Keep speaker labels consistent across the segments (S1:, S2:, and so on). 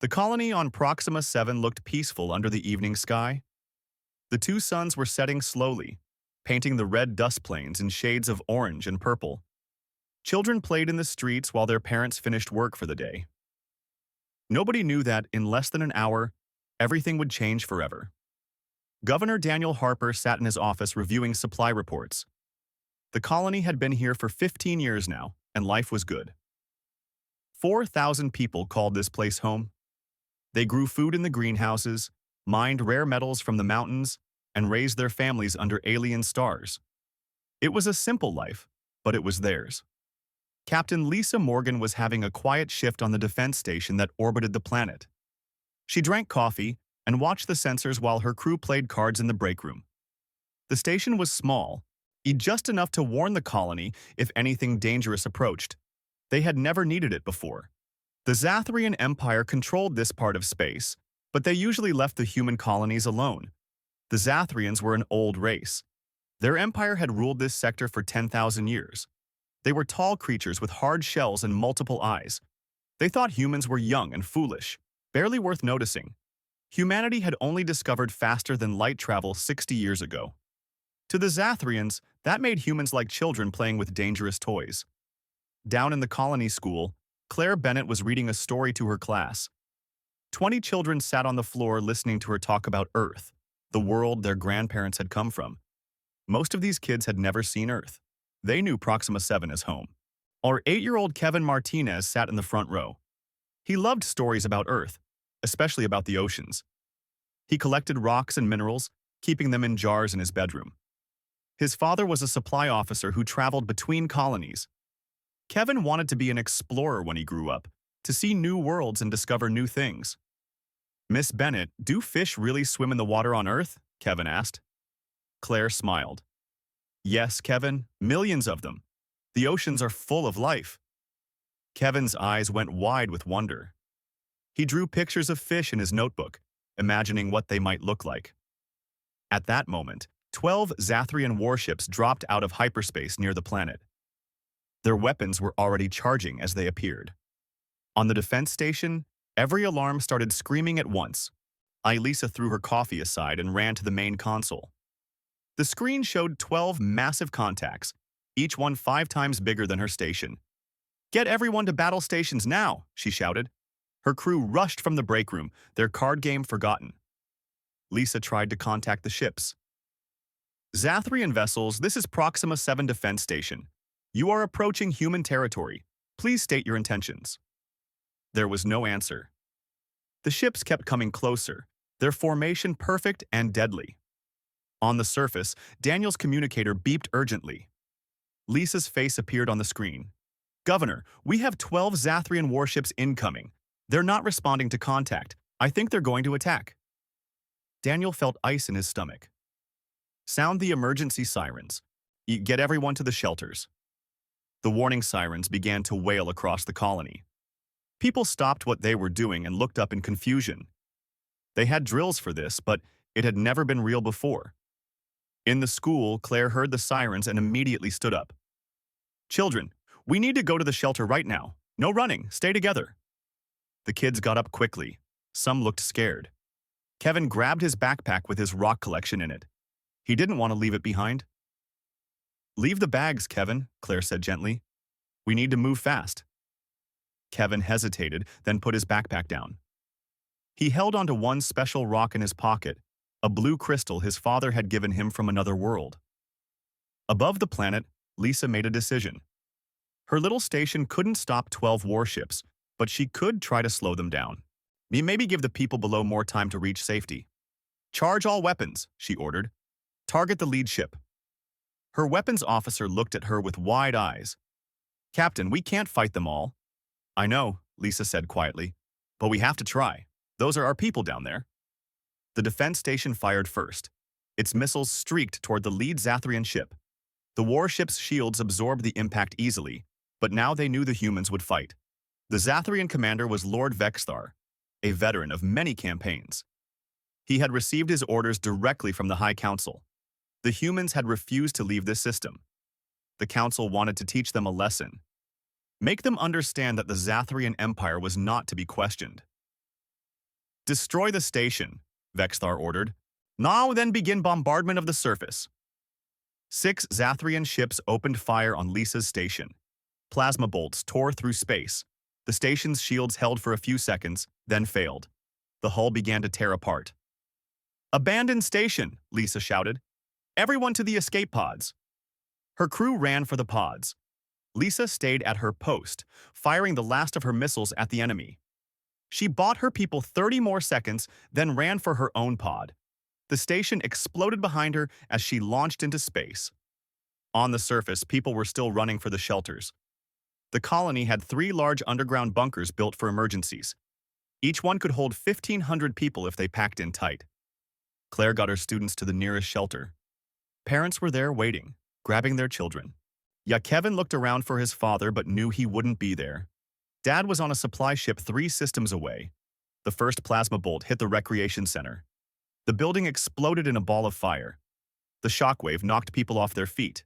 S1: The colony on Proxima 7 looked peaceful under the evening sky. The two suns were setting slowly, painting the red dust plains in shades of orange and purple. Children played in the streets while their parents finished work for the day. Nobody knew that, in less than an hour, everything would change forever. Governor Daniel Harper sat in his office reviewing supply reports. The colony had been here for 15 years now, and life was good. 4,000 people called this place home. They grew food in the greenhouses, mined rare metals from the mountains, and raised their families under alien stars. It was a simple life, but it was theirs. Captain Lisa Morgan was having a quiet shift on the defense station that orbited the planet. She drank coffee and watched the sensors while her crew played cards in the break room. The station was small, just enough to warn the colony if anything dangerous approached. They had never needed it before. The Zathrian Empire controlled this part of space, but they usually left the human colonies alone. The Zathrians were an old race. Their empire had ruled this sector for 10,000 years. They were tall creatures with hard shells and multiple eyes. They thought humans were young and foolish, barely worth noticing. Humanity had only discovered faster than light travel 60 years ago. To the Zathrians, that made humans like children playing with dangerous toys. Down in the colony school, Claire Bennett was reading a story to her class. 20 children sat on the floor listening to her talk about Earth, the world their grandparents had come from. Most of these kids had never seen Earth. They knew Proxima 7 as home. Our 8-year-old Kevin Martinez sat in the front row. He loved stories about Earth, especially about the oceans. He collected rocks and minerals, keeping them in jars in his bedroom. His father was a supply officer who traveled between colonies. Kevin wanted to be an explorer when he grew up, to see new worlds and discover new things. "Miss Bennett, do fish really swim in the water on Earth?" Kevin asked. Claire smiled. "Yes, Kevin, millions of them. The oceans are full of life." Kevin's eyes went wide with wonder. He drew pictures of fish in his notebook, imagining what they might look like. At that moment, 12 Zathrian warships dropped out of hyperspace near the planet. Their weapons were already charging as they appeared. On the defense station, every alarm started screaming at once. Lisa threw her coffee aside and ran to the main console. The screen showed 12 massive contacts, each one 5 times bigger than her station. "Get everyone to battle stations now," she shouted. Her crew rushed from the break room, their card game forgotten. Lisa tried to contact the ships. "Zathrian vessels, this is Proxima 7 Defense Station. You are approaching human territory. Please state your intentions." There was no answer. The ships kept coming closer, their formation perfect and deadly. On the surface, Daniel's communicator beeped urgently. Lisa's face appeared on the screen. "Governor, we have 12 Zathrian warships incoming. They're not responding to contact. I think they're going to attack." Daniel felt ice in his stomach. "Sound the emergency sirens. Get everyone to the shelters." The warning sirens began to wail across the colony. People stopped what they were doing and looked up in confusion. They had drills for this, but it had never been real before. In the school, Claire heard the sirens and immediately stood up. "Children, we need to go to the shelter right now. No running, stay together." The kids got up quickly. Some looked scared. Kevin grabbed his backpack with his rock collection in it. He didn't want to leave it behind. "Leave the bags, Kevin," Claire said gently. "We need to move fast." Kevin hesitated, then put his backpack down. He held onto one special rock in his pocket, a blue crystal his father had given him from another world. Above the planet, Lisa made a decision. Her little station couldn't stop 12 warships, but she could try to slow them down. Maybe give the people below more time to reach safety. "Charge all weapons," she ordered. "Target the lead ship." Her weapons officer looked at her with wide eyes. "Captain, we can't fight them all." "I know," Lisa said quietly, "but we have to try. Those are our people down there." The defense station fired first. Its missiles streaked toward the lead Zathrian ship. The warship's shields absorbed the impact easily, but now they knew the humans would fight. The Zathrian commander was Lord Vexthar, a veteran of many campaigns. He had received his orders directly from the High Council. The humans had refused to leave this system. The Council wanted to teach them a lesson. Make them understand that the Zathrian Empire was not to be questioned. Destroy the station, Vexthar ordered. Now then begin bombardment of the surface. 6 Zathrian ships opened fire on Lisa's station. Plasma bolts tore through space. The station's shields held for a few seconds, then failed. The hull began to tear apart. Abandon station, Lisa shouted. Everyone to the escape pods. Her crew ran for the pods. Lisa stayed at her post, firing the last of her missiles at the enemy. She bought her people 30 more seconds, then ran for her own pod. The station exploded behind her as she launched into space. On the surface, people were still running for the shelters. The colony had 3 large underground bunkers built for emergencies. Each one could hold 1,500 people if they packed in tight. Claire got her students to the nearest shelter. Parents were there waiting, grabbing their children. Kevin looked around for his father but knew he wouldn't be there. Dad was on a supply ship 3 systems away. The first plasma bolt hit the recreation center. The building exploded in a ball of fire. The shockwave knocked people off their feet.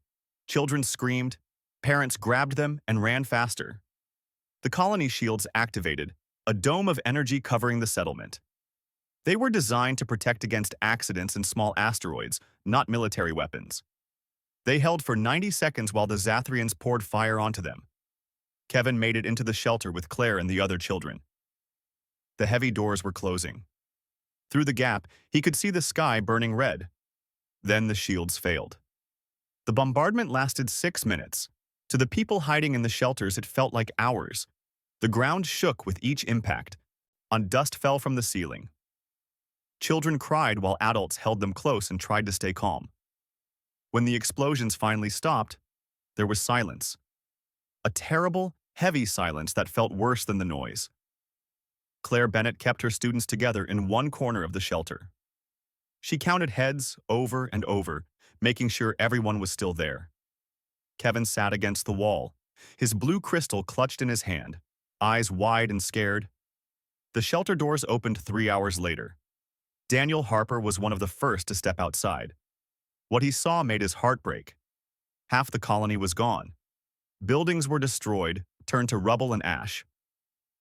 S1: Children screamed. Parents grabbed them and ran faster. The colony shields activated, a dome of energy covering the settlement. They were designed to protect against accidents and small asteroids, not military weapons. They held for 90 seconds while the Zathrians poured fire onto them. Kevin made it into the shelter with Claire and the other children. The heavy doors were closing. Through the gap, he could see the sky burning red. Then the shields failed. The bombardment lasted 6 minutes. To the people hiding in the shelters, it felt like hours. The ground shook with each impact. Dust fell from the ceiling. Children cried while adults held them close and tried to stay calm. When the explosions finally stopped, there was silence. A terrible, heavy silence that felt worse than the noise. Claire Bennett kept her students together in one corner of the shelter. She counted heads over and over, making sure everyone was still there. Kevin sat against the wall, his blue crystal clutched in his hand, eyes wide and scared. The shelter doors opened 3 hours later. Daniel Harper was one of the first to step outside. What he saw made his heart break. Half the colony was gone. Buildings were destroyed, turned to rubble and ash.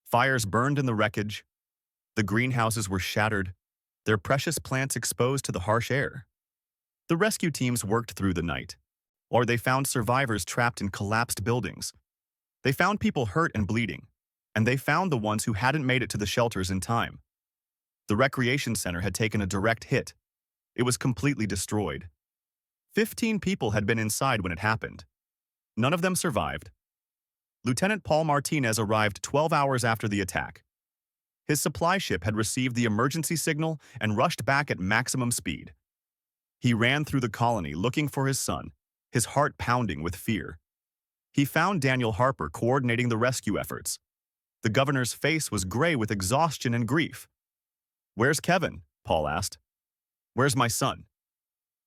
S1: Fires burned in the wreckage. The greenhouses were shattered, their precious plants exposed to the harsh air. The rescue teams worked through the night, or they found survivors trapped in collapsed buildings. They found people hurt and bleeding, and they found the ones who hadn't made it to the shelters in time. The recreation center had taken a direct hit. It was completely destroyed. 15 people had been inside when it happened. None of them survived. Lieutenant Paul Martinez arrived 12 hours after the attack. His supply ship had received the emergency signal and rushed back at maximum speed. He ran through the colony looking for his son, his heart pounding with fear. He found Daniel Harper coordinating the rescue efforts. The governor's face was gray with exhaustion and grief. "Where's Kevin?" Paul asked. "Where's my son?"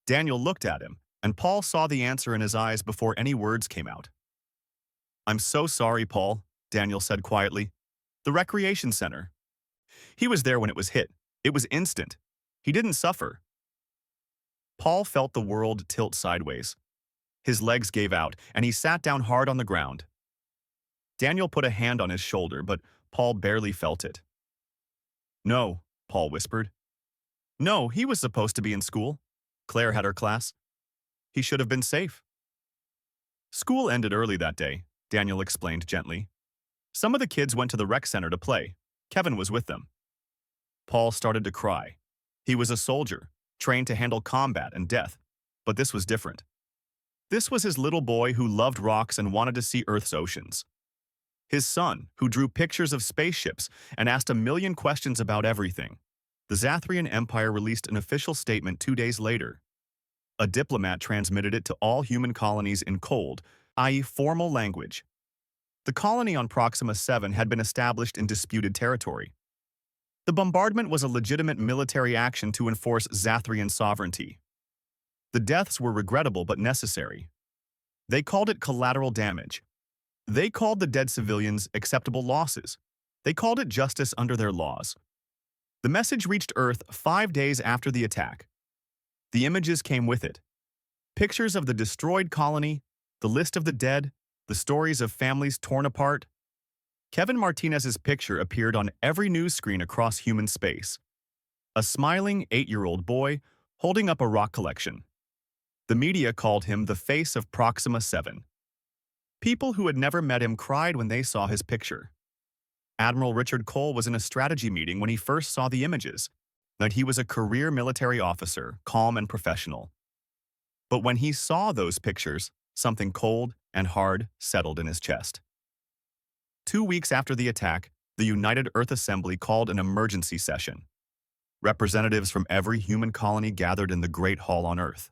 S1: Daniel looked at him, and Paul saw the answer in his eyes before any words came out. "I'm so sorry, Paul," Daniel said quietly. "The recreation center. He was there when it was hit. It was instant. He didn't suffer." Paul felt the world tilt sideways. His legs gave out, and he sat down hard on the ground. Daniel put a hand on his shoulder, but Paul barely felt it. "No," Paul whispered. "No, he was supposed to be in school. Claire had her class. He should have been safe." School ended early that day, Daniel explained gently. Some of the kids went to the rec center to play. Kevin was with them. Paul started to cry. He was a soldier, trained to handle combat and death, but this was different. This was his little boy who loved rocks and wanted to see Earth's oceans. His son, who drew pictures of spaceships and asked a million questions about everything. The Zathrian Empire released an official statement 2 days later. A diplomat transmitted it to all human colonies in cold, i.e. formal language. The colony on Proxima 7 had been established in disputed territory. The bombardment was a legitimate military action to enforce Zathrian sovereignty. The deaths were regrettable but necessary. They called it collateral damage. They called the dead civilians acceptable losses. They called it justice under their laws. The message reached Earth 5 days after the attack. The images came with it. Pictures of the destroyed colony, the list of the dead, the stories of families torn apart. Kevin Martinez's picture appeared on every news screen across human space. A smiling 8-year-old boy holding up a rock collection. The media called him the face of Proxima 7. People who had never met him cried when they saw his picture. Admiral Richard Cole was in a strategy meeting when he first saw the images, that he was a career military officer, calm and professional. But when he saw those pictures, something cold and hard settled in his chest. 2 weeks after the attack, the United Earth Assembly called an emergency session. Representatives from every human colony gathered in the Great Hall on Earth.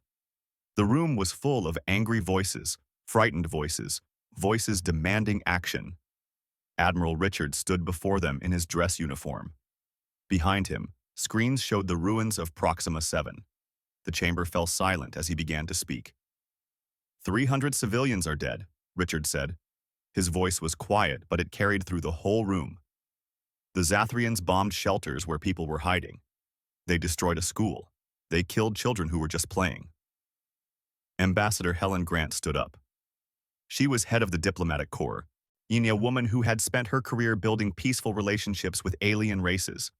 S1: The room was full of angry voices, frightened voices, voices demanding action. Admiral Richard stood before them in his dress uniform. Behind him, screens showed the ruins of Proxima 7. The chamber fell silent as he began to speak. 300 civilians are dead, Richard said. His voice was quiet, but it carried through the whole room. The Zathrians bombed shelters where people were hiding. They destroyed a school. They killed children who were just playing. Ambassador Helen Grant stood up. She was head of the diplomatic corps, a woman who had spent her career building peaceful relationships with alien races.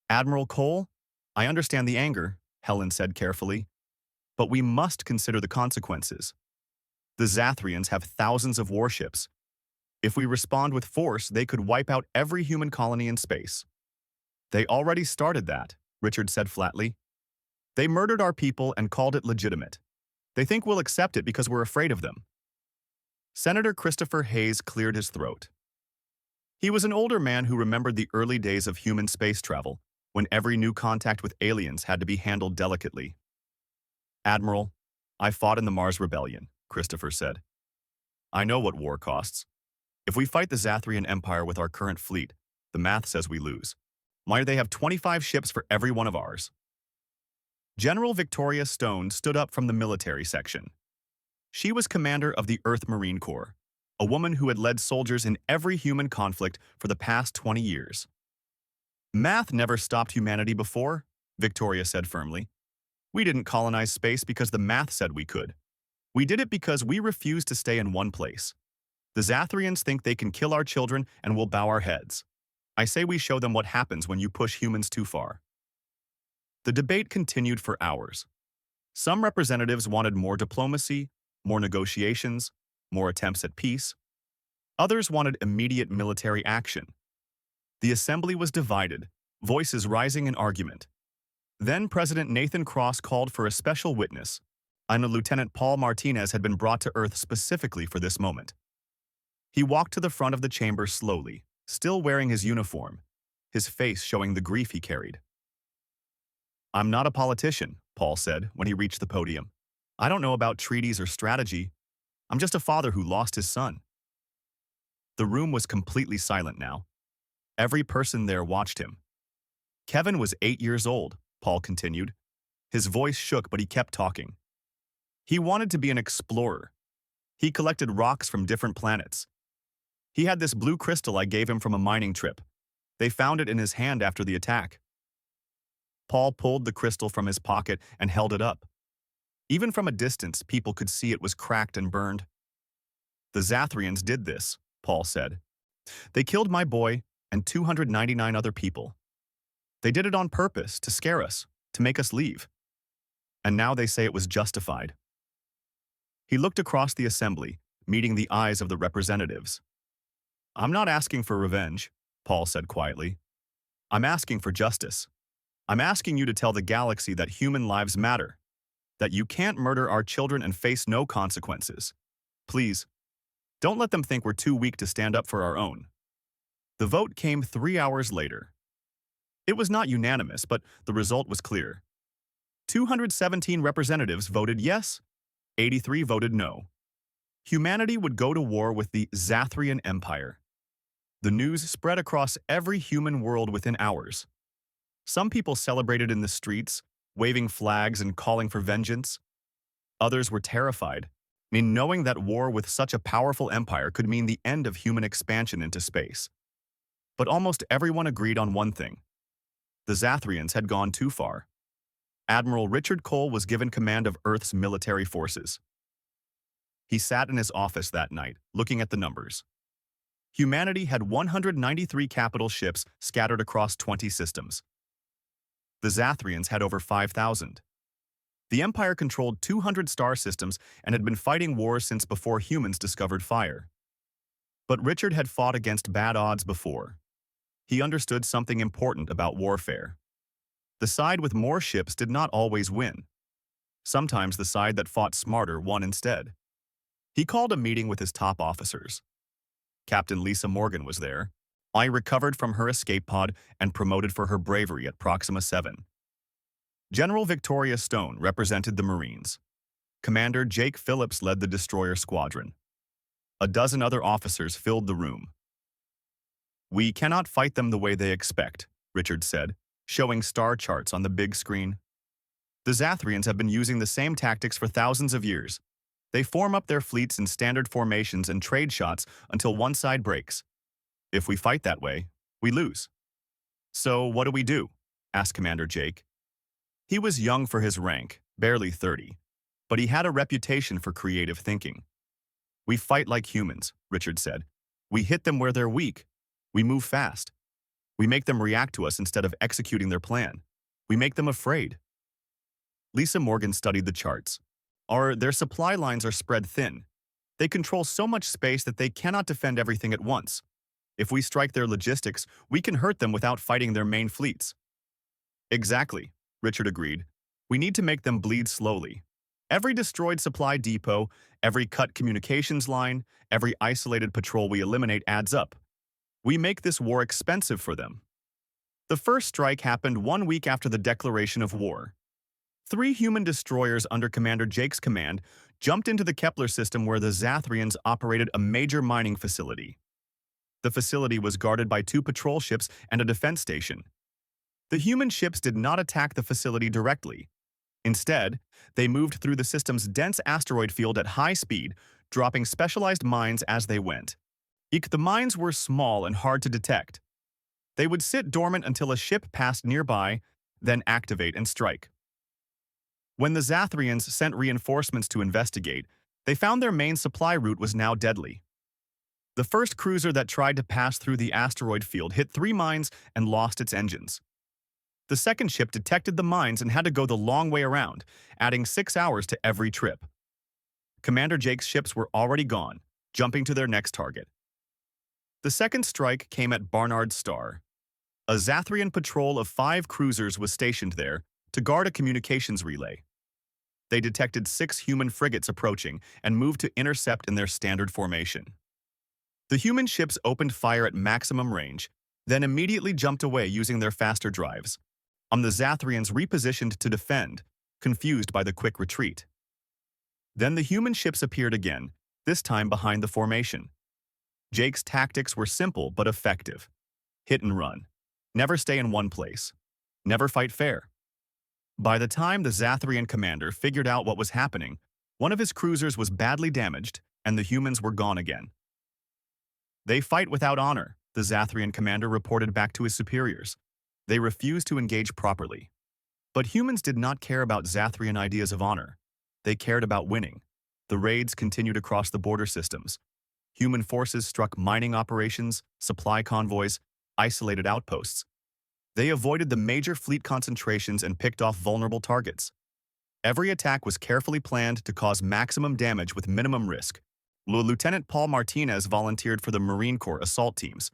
S1: Admiral Cole, I understand the anger, Helen said carefully, but we must consider the consequences. The Zathrians have thousands of warships. If we respond with force, they could wipe out every human colony in space. They already started that, Richard said flatly. They murdered our people and called it legitimate. They think we'll accept it because we're afraid of them. Senator Christopher Hayes cleared his throat. He was an older man who remembered the early days of human space travel, when every new contact with aliens had to be handled delicately. Admiral, I fought in the Mars Rebellion, Christopher said. I know what war costs. If we fight the Zathrian Empire with our current fleet, the math says we lose. Why do they have 25 ships for every one of ours? General Victoria Stone stood up from the military section. She was commander of the Earth Marine Corps, a woman who had led soldiers in every human conflict for the past 20 years. Math never stopped humanity before, Victoria said firmly. We didn't colonize space because the math said we could. We did it because we refused to stay in one place. The Zathrians think they can kill our children and will bow our heads. I say we show them what happens when you push humans too far. The debate continued for hours. Some representatives wanted more diplomacy, more negotiations, more attempts at peace. Others wanted immediate military action. The assembly was divided, voices rising in argument. Then President Nathan Cross called for a special witness, and Lieutenant Paul Martinez had been brought to Earth specifically for this moment. He walked to the front of the chamber slowly, still wearing his uniform, his face showing the grief he carried. I'm not a politician, Paul said when he reached the podium. I don't know about treaties or strategy. I'm just a father who lost his son. The room was completely silent now. Every person there watched him. Kevin was 8 years old, Paul continued. His voice shook, but he kept talking. He wanted to be an explorer. He collected rocks from different planets. He had this blue crystal I gave him from a mining trip. They found it in his hand after the attack. Paul pulled the crystal from his pocket and held it up. Even from a distance, people could see it was cracked and burned. The Zathrians did this, Paul said. They killed my boy and 299 other people. They did it on purpose, to scare us, to make us leave. And now they say it was justified. He looked across the assembly, meeting the eyes of the representatives. I'm not asking for revenge, Paul said quietly. I'm asking for justice. I'm asking you to tell the galaxy that human lives matter, that you can't murder our children and face no consequences. Please, don't let them think we're too weak to stand up for our own. The vote came 3 hours later. It was not unanimous, but the result was clear. 217 representatives voted yes, 83 voted no. Humanity would go to war with the Zathrian Empire. The news spread across every human world within hours. Some people celebrated in the streets, waving flags and calling for vengeance. Others were terrified, knowing that war with such a powerful empire could mean the end of human expansion into space. But almost everyone agreed on one thing. The Zathrians had gone too far. Admiral Richard Cole was given command of Earth's military forces. He sat in his office that night, looking at the numbers. Humanity had 193 capital ships scattered across 20 systems. The Zathrians had over 5,000. The Empire controlled 200 star systems and had been fighting wars since before humans discovered fire. But Richard had fought against bad odds before. He understood something important about warfare. The side with more ships did not always win. Sometimes the side that fought smarter won instead. He called a meeting with his top officers. Captain Lisa Morgan was there. I recovered from her escape pod and promoted for her bravery at Proxima 7. General Victoria Stone represented the Marines. Commander Jake Phillips led the destroyer squadron. A dozen other officers filled the room. "We cannot fight them the way they expect," Richard said, showing star charts on the big screen. "The Zathrians have been using the same tactics for thousands of years. They form up their fleets in standard formations and trade shots until one side breaks. If we fight that way, we lose." "So what do we do?" asked Commander Jake. He was young for his rank, barely 30, but he had a reputation for creative thinking. "We fight like humans," Richard said. "We hit them where they're weak. We move fast. We make them react to us instead of executing their plan. We make them afraid." Lisa Morgan studied the charts. Their supply lines are spread thin. They control so much space that they cannot defend everything at once. If we strike their logistics, we can hurt them without fighting their main fleets. "Exactly," Richard agreed. "We need to make them bleed slowly. Every destroyed supply depot, every cut communications line, every isolated patrol we eliminate adds up. We make this war expensive for them." The first strike happened 1 week after the declaration of war. 3 human destroyers under Commander Jake's command jumped into the Kepler system where the Zathrians operated a major mining facility. The facility was guarded by 2 patrol ships and a defense station. The human ships did not attack the facility directly. Instead, they moved through the system's dense asteroid field at high speed, dropping specialized mines as they went. The mines were small and hard to detect. They would sit dormant until a ship passed nearby, then activate and strike. When the Zathrians sent reinforcements to investigate, they found their main supply route was now deadly. The first cruiser that tried to pass through the asteroid field hit 3 mines and lost its engines. The second ship detected the mines and had to go the long way around, adding 6 hours to every trip. Commander Jake's ships were already gone, jumping to their next target. The second strike came at Barnard Star. A Zathrian patrol of 5 cruisers was stationed there to guard a communications relay. They detected 6 human frigates approaching and moved to intercept in their standard formation. The human ships opened fire at maximum range, then immediately jumped away using their faster drives. The Zathrians repositioned to defend, confused by the quick retreat. Then the human ships appeared again, this time behind the formation. Jake's tactics were simple but effective. Hit and run. Never stay in one place. Never fight fair. By the time the Zathrian commander figured out what was happening, one of his cruisers was badly damaged and the humans were gone again. "They fight without honor," the Zathrian commander reported back to his superiors. "They refuse to engage properly." But humans did not care about Zathrian ideas of honor. They cared about winning. The raids continued across the border systems. Human forces struck mining operations, supply convoys, isolated outposts. They avoided the major fleet concentrations and picked off vulnerable targets. Every attack was carefully planned to cause maximum damage with minimum risk. Lieutenant Paul Martinez volunteered for the Marine Corps assault teams.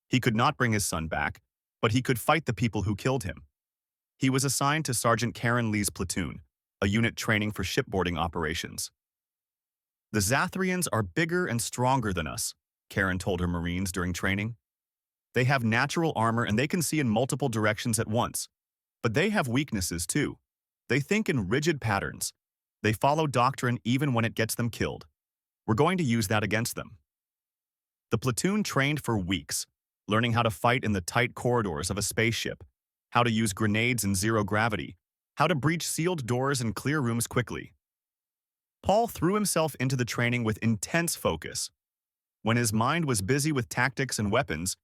S1: He could not bring his son back, but he could fight the people who killed him. He was assigned to Sergeant Karen Lee's platoon, a unit training for shipboarding operations. "The Zathrians are bigger and stronger than us," Karen told her Marines during training. "They have natural armor and they can see in multiple directions at once. But they have weaknesses too. They think in rigid patterns. They follow doctrine even when it gets them killed. We're going to use that against them." The platoon trained for weeks, learning how to fight in the tight corridors of a spaceship, how to use grenades in zero gravity, how to breach sealed doors and clear rooms quickly. Paul threw himself into the training with intense focus. When his mind was busy with tactics and weapons,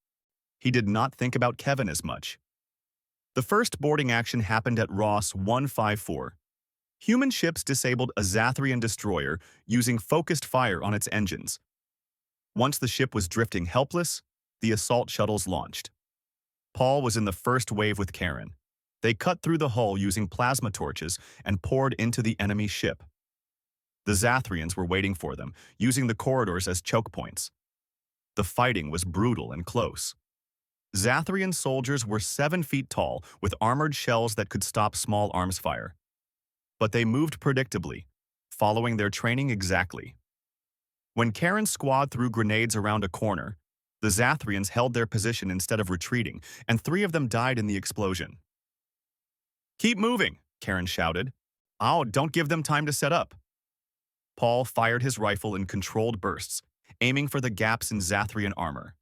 S1: he did not think about Kevin as much. The first boarding action happened at Ross 154. Human ships disabled a Zathrian destroyer using focused fire on its engines. Once the ship was drifting helpless, the assault shuttles launched. Paul was in the first wave with Karen. They cut through the hull using plasma torches and poured into the enemy ship. The Zathrians were waiting for them, using the corridors as choke points. The fighting was brutal and close. Zathrian soldiers were 7 feet tall, with armored shells that could stop small arms fire. But they moved predictably, following their training exactly. When Karen's squad threw grenades around a corner, the Zathrians held their position instead of retreating, and 3 of them died in the explosion. "Keep moving," Karen shouted. "Oh, don't give them time to set up." Paul fired his rifle in controlled bursts, aiming for the gaps in Zathrian armor.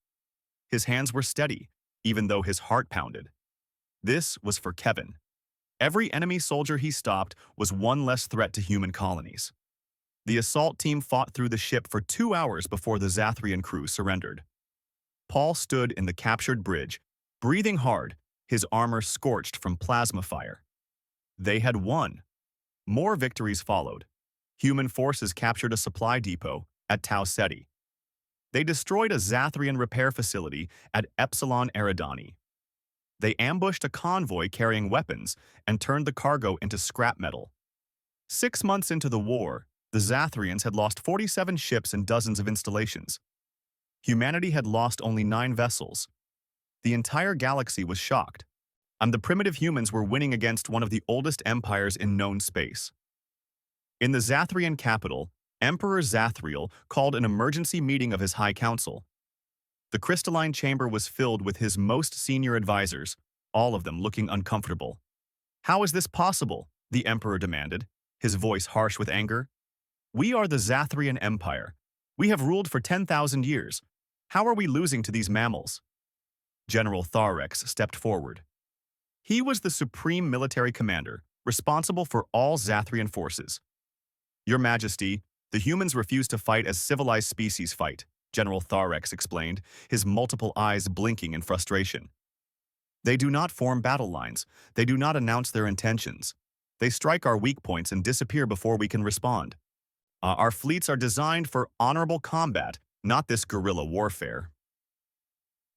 S1: His hands were steady, even though his heart pounded. This was for Kevin. Every enemy soldier he stopped was one less threat to human colonies. The assault team fought through the ship for 2 hours before the Zathrian crew surrendered. Paul stood in the captured bridge, breathing hard, his armor scorched from plasma fire. They had won. More victories followed. Human forces captured a supply depot at Tau Ceti. They destroyed a Zathrian repair facility at Epsilon Eridani. They ambushed a convoy carrying weapons and turned the cargo into scrap metal. 6 months into the war, the Zathrians had lost 47 ships and dozens of installations. Humanity had lost only 9 vessels. The entire galaxy was shocked, and the primitive humans were winning against one of the oldest empires in known space. In the Zathrian capital, Emperor Zathriel called an emergency meeting of his High Council. The crystalline chamber was filled with his most senior advisors, all of them looking uncomfortable. "How is this possible?" the Emperor demanded, his voice harsh with anger. "We are the Zathrian Empire. We have ruled for 10,000 years. How are we losing to these mammals?" General Tharex stepped forward. He was the supreme military commander, responsible for all Zathrian forces. "Your Majesty, the humans refuse to fight as civilized species fight," General Tharex explained, his multiple eyes blinking in frustration. "They do not form battle lines. They do not announce their intentions. They strike our weak points and disappear before we can respond. Our fleets are designed for honorable combat, not this guerrilla warfare."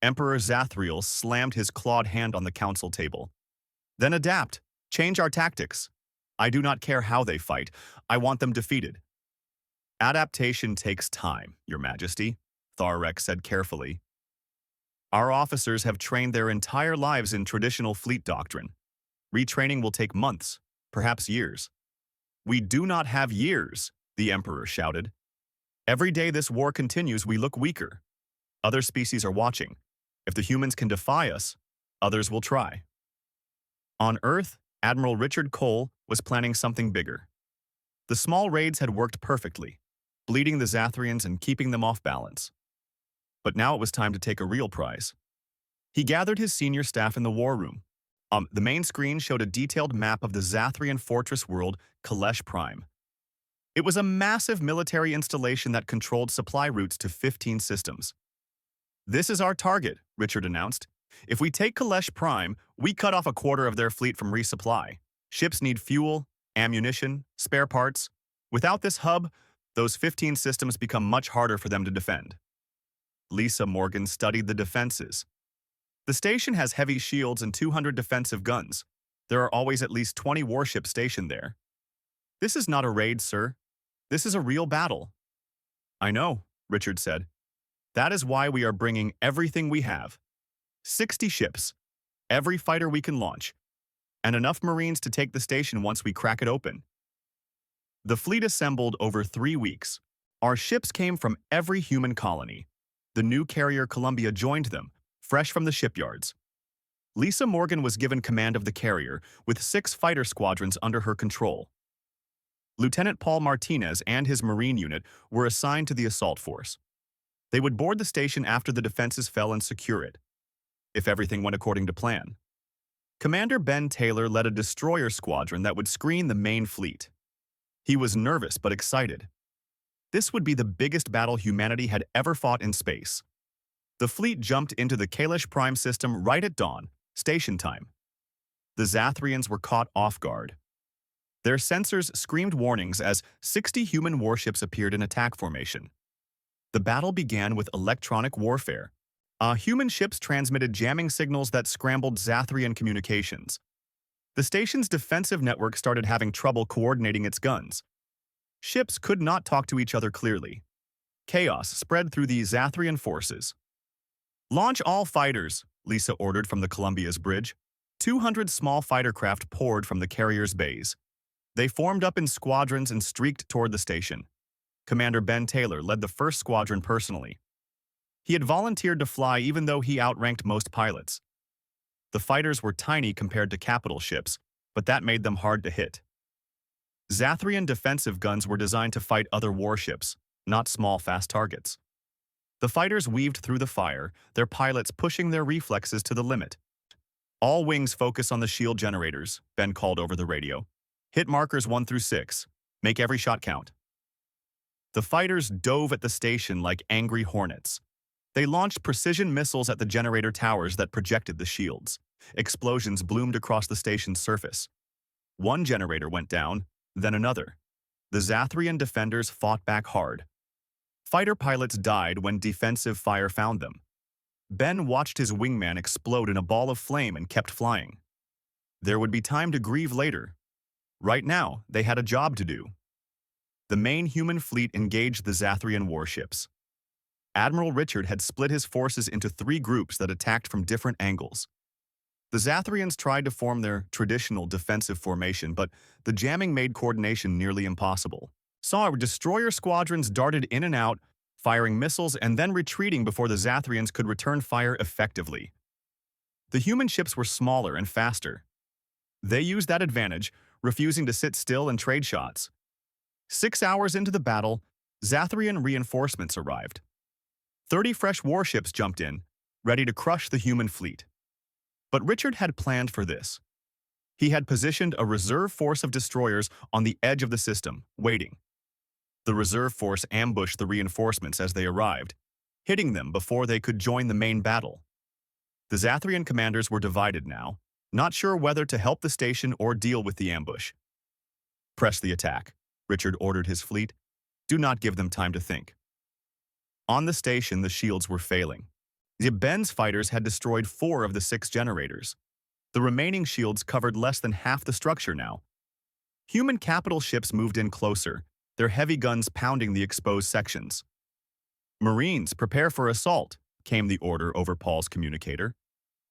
S1: Emperor Zathriel slammed his clawed hand on the council table. "Then adapt. Change our tactics. I do not care how they fight. I want them defeated." "Adaptation takes time, Your Majesty," Tharex said carefully. "Our officers have trained their entire lives in traditional fleet doctrine. Retraining will take months, perhaps years." "We do not have years," the Emperor shouted. "Every day this war continues, we look weaker. Other species are watching. If the humans can defy us, others will try." On Earth, Admiral Richard Cole was planning something bigger. The small raids had worked perfectly, bleeding the Zathrians and keeping them off balance. But now it was time to take a real prize. He gathered his senior staff in the war room. The main screen showed a detailed map of the Zathrian fortress world, Kalesh Prime. It was a massive military installation that controlled supply routes to 15 systems. "This is our target," Richard announced. "If we take Kalesh Prime, we cut off a quarter of their fleet from resupply. Ships need fuel, ammunition, spare parts. Without this hub, those 15 systems become much harder for them to defend." Lisa Morgan studied the defenses. "The station has heavy shields and 200 defensive guns. There are always at least 20 warships stationed there." "This is not a raid, sir. This is a real battle." "I know," Richard said. "That is why we are bringing everything we have. 60 ships, every fighter we can launch, and enough Marines to take the station once we crack it open." The fleet assembled over 3 weeks. Our ships came from every human colony. The new carrier Columbia joined them, fresh from the shipyards. Lisa Morgan was given command of the carrier, with 6 fighter squadrons under her control. Lieutenant Paul Martinez and his Marine unit were assigned to the assault force. They would board the station after the defenses fell and secure it, if everything went according to plan. Commander Ben Taylor led a destroyer squadron that would screen the main fleet. He was nervous but excited. This would be the biggest battle humanity had ever fought in space. The fleet jumped into the Kalesh Prime system right at dawn, station time. The Zathrians were caught off guard. Their sensors screamed warnings as 60 human warships appeared in attack formation. The battle began with electronic warfare. Human ships transmitted jamming signals that scrambled Zathrian communications. The station's defensive network started having trouble coordinating its guns. Ships could not talk to each other clearly. Chaos spread through the Zathrian forces. "Launch all fighters," Lisa ordered from the Columbia's bridge. 200 small fighter craft poured from the carrier's bays. They formed up in squadrons and streaked toward the station. Commander Ben Taylor led the first squadron personally. He had volunteered to fly even though he outranked most pilots. The fighters were tiny compared to capital ships, but that made them hard to hit. Zathrian defensive guns were designed to fight other warships, not small, fast targets. The fighters weaved through the fire, their pilots pushing their reflexes to the limit. "All wings focus on the shield generators," Ben called over the radio. "Hit markers 1 through 6. Make every shot count." The fighters dove at the station like angry hornets. They launched precision missiles at the generator towers that projected the shields. Explosions bloomed across the station's surface. One generator went down, then another. The Zathrian defenders fought back hard. Fighter pilots died when defensive fire found them. Ben watched his wingman explode in a ball of flame and kept flying. There would be time to grieve later. Right now, they had a job to do. The main human fleet engaged the Zathrian warships. Admiral Richard had split his forces into 3 groups that attacked from different angles. The Zathrians tried to form their traditional defensive formation, but the jamming made coordination nearly impossible. Destroyer squadrons darted in and out, firing missiles and then retreating before the Zathrians could return fire effectively. The human ships were smaller and faster. They used that advantage, refusing to sit still and trade shots. 6 hours into the battle, Zathrian reinforcements arrived. 30 fresh warships jumped in, ready to crush the human fleet. But Richard had planned for this. He had positioned a reserve force of destroyers on the edge of the system, waiting. The reserve force ambushed the reinforcements as they arrived, hitting them before they could join the main battle. The Zathrian commanders were divided now, not sure whether to help the station or deal with the ambush. "Press the attack," Richard ordered his fleet. "Do not give them time to think." On the station, the shields were failing. Ben's fighters had destroyed 4 of the 6 generators. The remaining shields covered less than half the structure now. Human capital ships moved in closer, their heavy guns pounding the exposed sections. "Marines, prepare for assault," came the order over Paul's communicator.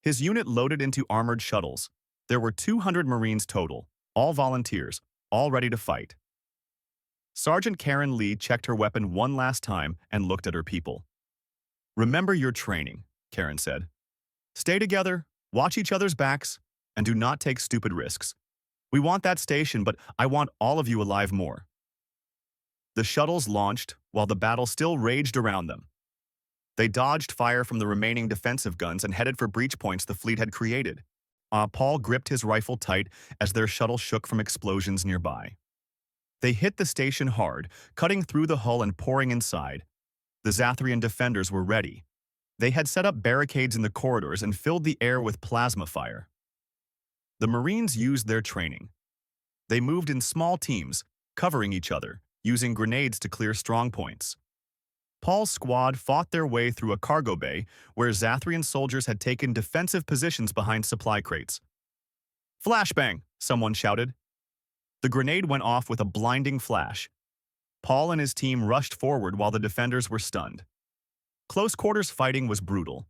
S1: His unit loaded into armored shuttles. There were 200 Marines total, all volunteers, all ready to fight. Sergeant Karen Lee checked her weapon one last time and looked at her people. "Remember your training," Karen said. "Stay together, watch each other's backs, and do not take stupid risks. We want that station, but I want all of you alive more." The shuttles launched while the battle still raged around them. They dodged fire from the remaining defensive guns and headed for breach points the fleet had created. Paul gripped his rifle tight as their shuttle shook from explosions nearby. They hit the station hard, cutting through the hull and pouring inside. The Zathrian defenders were ready. They had set up barricades in the corridors and filled the air with plasma fire. The Marines used their training. They moved in small teams, covering each other, using grenades to clear strong points. Paul's squad fought their way through a cargo bay where Zathrian soldiers had taken defensive positions behind supply crates. "Flashbang!" someone shouted. The grenade went off with a blinding flash. Paul and his team rushed forward while the defenders were stunned. Close-quarters fighting was brutal.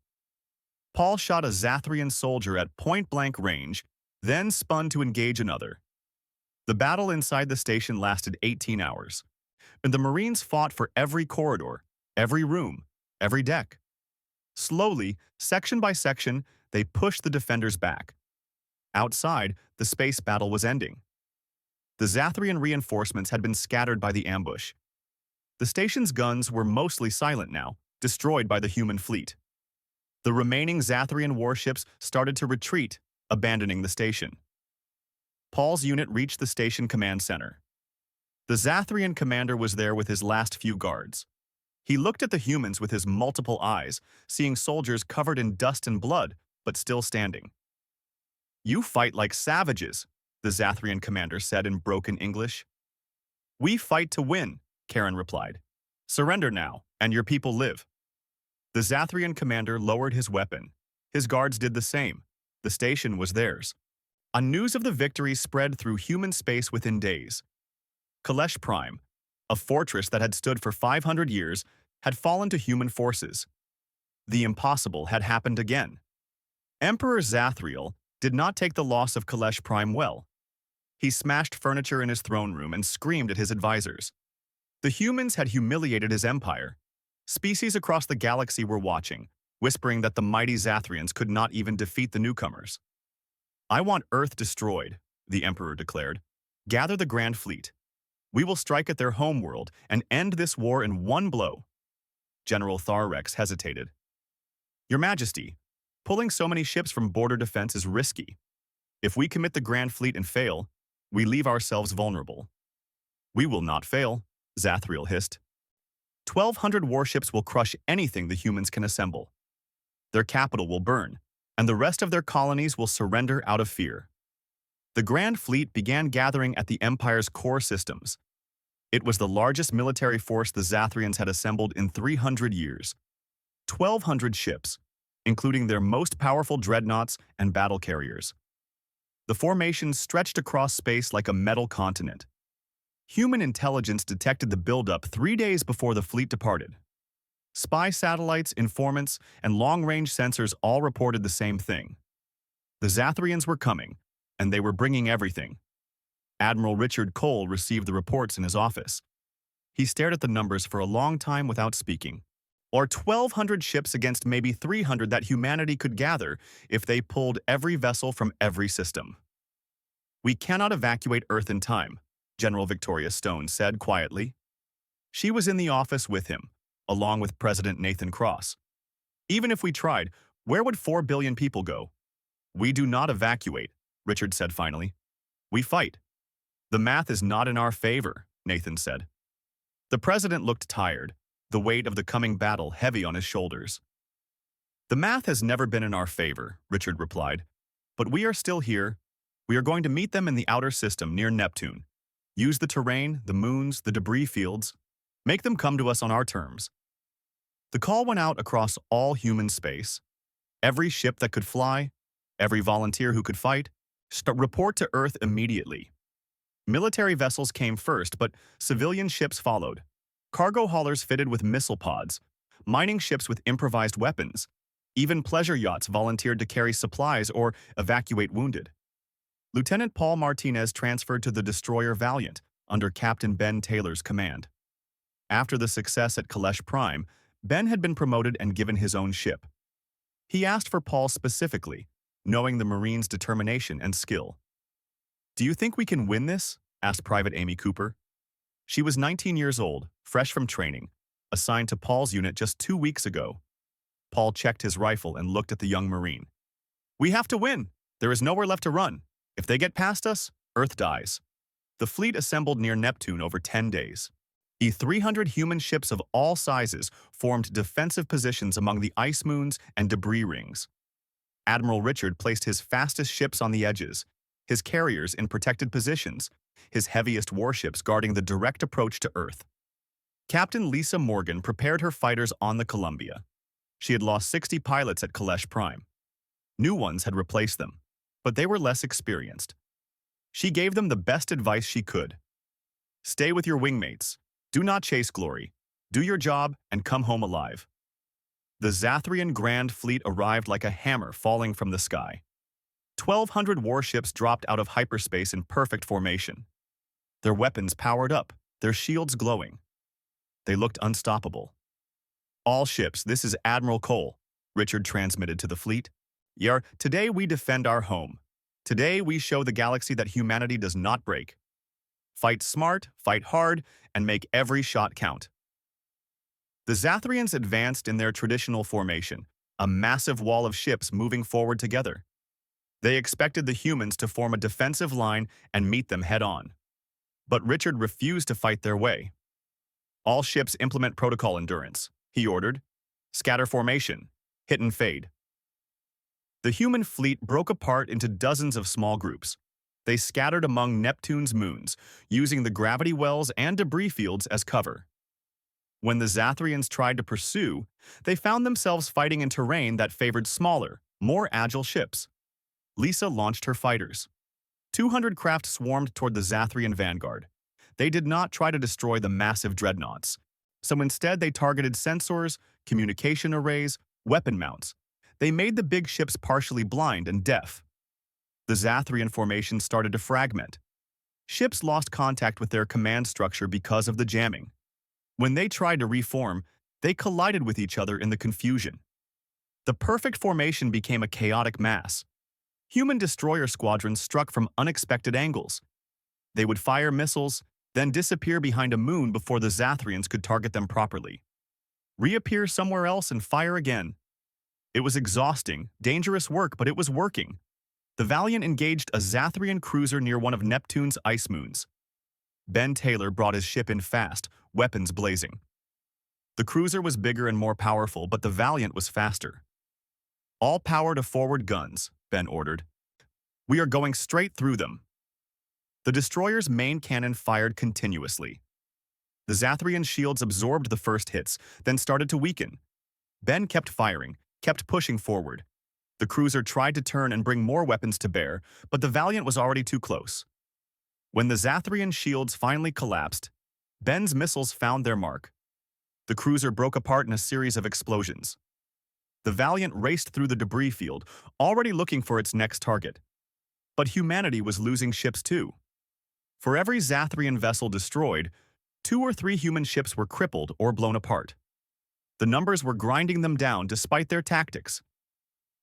S1: Paul shot a Zathrian soldier at point-blank range, then spun to engage another. The battle inside the station lasted 18 hours, and the Marines fought for every corridor, every room, every deck. Slowly, section by section, they pushed the defenders back. Outside, the space battle was ending. The Zathrian reinforcements had been scattered by the ambush. The station's guns were mostly silent now, destroyed by the human fleet. The remaining Zathrian warships started to retreat, abandoning the station. Paul's unit reached the station command center. The Zathrian commander was there with his last few guards. He looked at the humans with his multiple eyes, seeing soldiers covered in dust and blood, but still standing. "You fight like savages," the Zathrian commander said in broken English. "We fight to win," Karen replied. Surrender now, and your people live. The Zathrian commander lowered his weapon. His guards did the same. The station was theirs. A news of the victory spread through human space within days. Kalesh Prime, a fortress that had stood for 500 years, had fallen to human forces. The impossible had happened again. Emperor Zathriel did not take the loss of Kalesh Prime well. He smashed furniture in his throne room and screamed at his advisors. The humans had humiliated his empire. Species across the galaxy were watching, whispering that the mighty Zathrians could not even defeat the newcomers. "I want Earth destroyed," the Emperor declared. "Gather the Grand Fleet. We will strike at their homeworld and end this war in one blow." General Tharrex hesitated. "Your Majesty, pulling so many ships from border defense is risky. If we commit the Grand Fleet and fail, we leave ourselves vulnerable." "We will not fail," Zathriel hissed. 1,200 warships will crush anything the humans can assemble. Their capital will burn, and the rest of their colonies will surrender out of fear. The Grand Fleet began gathering at the Empire's core systems. It was the largest military force the Zathrians had assembled in 300 years. 1,200 ships, including their most powerful dreadnoughts and battle carriers. The formation stretched across space like a metal continent. Human intelligence detected the buildup 3 days before the fleet departed. Spy satellites, informants, and long-range sensors all reported the same thing. The Zathrians were coming, and they were bringing everything. Admiral Richard Cole received the reports in his office. He stared at the numbers for a long time without speaking. Or 1,200 ships against maybe 300 that humanity could gather if they pulled every vessel from every system. "We cannot evacuate Earth in time," General Victoria Stone said quietly. She was in the office with him, along with President Nathan Cross. "Even if we tried, where would 4 billion people go?" "We do not evacuate," Richard said finally. "We fight." "The math is not in our favor," Nathan said. The president looked tired, the weight of the coming battle heavy on his shoulders. "The math has never been in our favor," Richard replied. "But we are still here. We are going to meet them in the outer system near Neptune. Use the terrain, the moons, the debris fields. Make them come to us on our terms." The call went out across all human space. Every ship that could fly, every volunteer who could fight, report to Earth immediately. Military vessels came first, but civilian ships followed. Cargo haulers fitted with missile pods, mining ships with improvised weapons. Even pleasure yachts volunteered to carry supplies or evacuate wounded. Lieutenant Paul Martinez transferred to the destroyer Valiant under Captain Ben Taylor's command. After the success at Kalesh Prime, Ben had been promoted and given his own ship. He asked for Paul specifically, knowing the Marine's determination and skill. "Do you think we can win this?" asked Private Amy Cooper. She was 19 years old, fresh from training, assigned to Paul's unit just 2 weeks ago. Paul checked his rifle and looked at the young Marine. "We have to win. There is nowhere left to run. If they get past us, Earth dies." The fleet assembled near Neptune over 10 days. 300 human ships of all sizes formed defensive positions among the ice moons and debris rings. Admiral Richard placed his fastest ships on the edges, his carriers in protected positions, his heaviest warships guarding the direct approach to Earth. Captain Lisa Morgan prepared her fighters on the Columbia. She had lost 60 pilots at Kalesh Prime. New ones had replaced them, but they were less experienced. She gave them the best advice she could. "Stay with your wingmates. Do not chase glory. Do your job and come home alive." The Zathrian Grand Fleet arrived like a hammer falling from the sky. 1,200 warships dropped out of hyperspace in perfect formation. Their weapons powered up, their shields glowing. They looked unstoppable. "All ships, this is Admiral Cole," Richard transmitted to the fleet. Today we defend our home. Today we show the galaxy that humanity does not break. Fight smart, fight hard, and make every shot count." The Zathrians advanced in their traditional formation, a massive wall of ships moving forward together. They expected the humans to form a defensive line and meet them head-on. But Richard refused to fight their way. "All ships implement protocol endurance," he ordered. "Scatter formation. Hit and fade." The human fleet broke apart into dozens of small groups. They scattered among Neptune's moons, using the gravity wells and debris fields as cover. When the Zathrians tried to pursue, they found themselves fighting in terrain that favored smaller, more agile ships. Lisa launched her fighters. 200 craft swarmed toward the Zathrian vanguard. They did not try to destroy the massive dreadnoughts. So instead they targeted sensors, communication arrays, weapon mounts. They made the big ships partially blind and deaf. The Zathrian formation started to fragment. Ships lost contact with their command structure because of the jamming. When they tried to reform, they collided with each other in the confusion. The perfect formation became a chaotic mass. Human destroyer squadrons struck from unexpected angles. They would fire missiles, then disappear behind a moon before the Zathrians could target them properly. Reappear somewhere else and fire again. It was exhausting, dangerous work, but it was working. The Valiant engaged a Zathrian cruiser near one of Neptune's ice moons. Ben Taylor brought his ship in fast, weapons blazing. The cruiser was bigger and more powerful, but the Valiant was faster. "All power to forward guns," Ben ordered. "We are going straight through them." The destroyer's main cannon fired continuously. The Zathrian shields absorbed the first hits, then started to weaken. Ben kept firing, kept pushing forward. The cruiser tried to turn and bring more weapons to bear, but the Valiant was already too close. When the Zathrian shields finally collapsed, Ben's missiles found their mark. The cruiser broke apart in a series of explosions. The Valiant raced through the debris field, already looking for its next target. But humanity was losing ships too. For every Zathrian vessel destroyed, 2 or 3 human ships were crippled or blown apart. The numbers were grinding them down despite their tactics.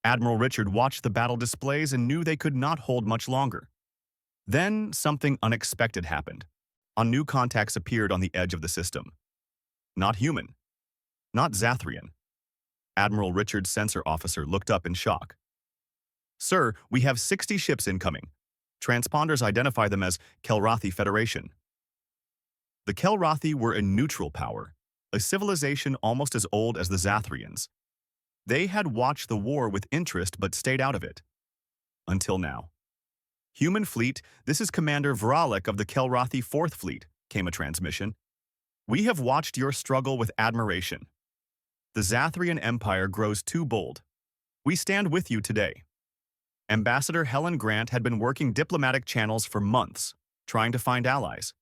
S1: Admiral Richard watched the battle displays and knew they could not hold much longer. Then something unexpected happened. New contacts appeared on the edge of the system. Not human. Not Zathrian. Admiral Richard's sensor officer looked up in shock. "Sir, we have 60 ships incoming. Transponders identify them as Kelrathi Federation." The Kelrathi were a neutral power, a civilization almost as old as the Zathrians. They had watched the war with interest but stayed out of it. Until now. "Human fleet, this is Commander Vralek of the Kelrathi 4th Fleet," came a transmission. "We have watched your struggle with admiration. The Zathrian Empire grows too bold. We stand with you today." Ambassador Helen Grant had been working diplomatic channels for months, trying to find allies.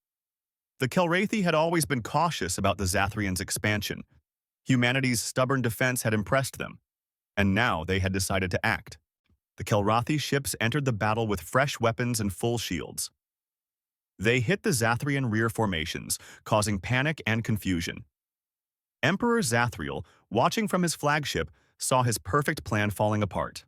S1: The Kelrathi had always been cautious about the Zathrians' expansion. Humanity's stubborn defense had impressed them, and now they had decided to act. The Kelrathi ships entered the battle with fresh weapons and full shields. They hit the Zathrian rear formations, causing panic and confusion. Emperor Zathriel, watching from his flagship, saw his perfect plan falling apart.